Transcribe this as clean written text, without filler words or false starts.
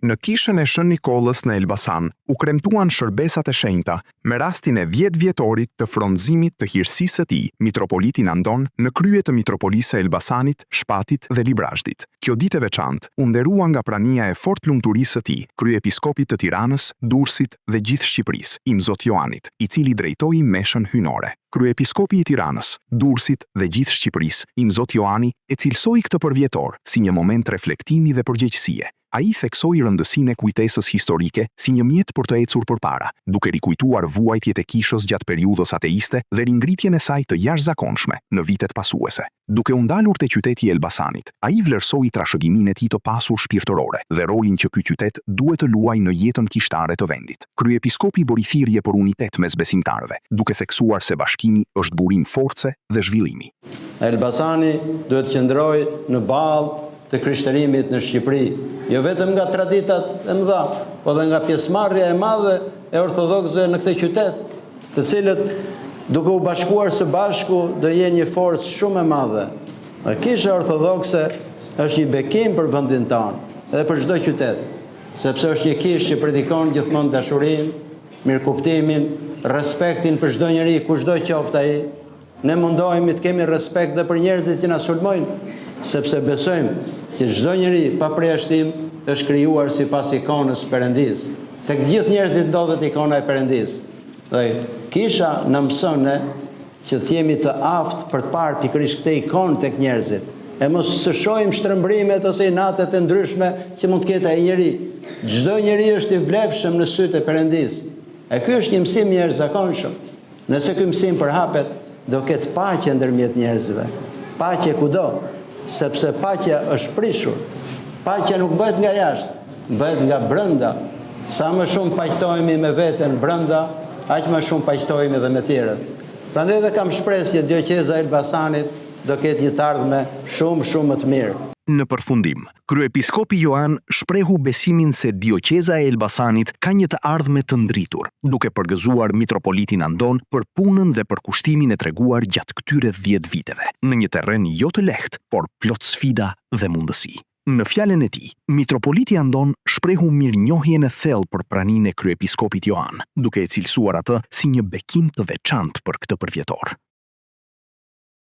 Në kishën e Shën Nikolës në Elbasan, u kremtuan shërbesat e shenjta me rastin e 10 vjetorit të fronëzimit të hirësisë së tij, mitropolitin Andon, në krye të mitropolisë së Elbasanit, Shpatit dhe Librazhdit. Kjo ditë e veçantë u nderua nga prania e fortë lumturisë së tij, kryepiskopit të Tiranës, Durrësit dhe gjithë Shqipërisë, Im Zot Joanit, i cili drejtoi meshën hyjnore. Kryepiskopi i Tiranës, Durrësit dhe gjithë Shqipërisë, Im Zot Joani, e cilësoi këtë përvjetor si një moment reflektimi dhe përgjegjësie. Ai theksoi rëndësinë e kujtesës historike si një mjet për të ecur përpara, duke rikujtuar vuajtjet e kishës gjatë periudhës ateiste dhe ringritjen e saj të jashtëzakonshme në vitet pasuese. Duke u ndalur te qyteti i Elbasanit, ai vlerësoi trashëgiminë e tij të pasur shpirtërore dhe rolin që ky qytet duhet të luajë në jetën kishtare të vendit. Kryepiskopi bëri thirrje për unitet mes besimtarëve, duke theksuar se bashkimi është burim force dhe zhvillimi. Elbasani duhet të qëndrojë në ballë të krishterimit në Shqipëri, jo vetëm nga traditat e mëdha, po dhe nga pjesëmarrja e madhe e ortodoksëve në këtë qytet, të cilët duke u bashkuar së bashku do jenë një forcë shumë e madhe. Dhe Kisha Ortodokse është një bekim për vendin tonë dhe për çdo qytet, sepse është një kishë që predikon gjithmonë dashurinë, mirëkuptimin, respektin për çdo njeri, kushdo qoftë ai. Ne mundohemi të kemi respekt dhe për njerëzit që na sulmojnë, sepse besojmë që çdo njeri pa përjashtim është krijuar sipas ikonës Perëndis. Tek gjithë njerëzit ndodhet ikona e Perëndis. Dhe Kisha na mëson që të jemi të aftë për të parë pikërisht këtë ikonë tek njerëzit. E mos të shohim shtrëmbrimet ose inatet e ndryshme që mund të ketë ai njeri. Çdo njeri është i vlefshëm në sytë e Perëndis. E ky është një mësim i jashtëzakonshëm. Nëse ky mësim përhapet, do ketë paqe ndërmjet njerëzve. Paqe kudo, sepse paqja është prishur. Paqja nuk bëhet nga jashtë, bëhet nga brenda. Sa më shumë paqtohemi me veten brenda, aq më shumë paqtohemi edhe me tjerët. Prandaj dhe kam shpresë që Dioqeza e Elbasanit do ketë një të ardhme shumë më të mirë. Në përfundim, kryepiskopi Joan shprehu besimin se Dioqeza e Elbasanit ka një të ardhme të ndritur, duke përgëzuar mitropolitin Andon për punën dhe për kushtimin e treguar gjatë këtyre 10 viteve, në një terren jo të lehtë, por plot sfida dhe mundësi. Në fjalën e tij, mitropoliti Andon shprehu mirënjohjen e thellë për praninë e kryepiskopit Joan, duke e cilësuar atë si një bekim të veçantë për këtë përvjetor.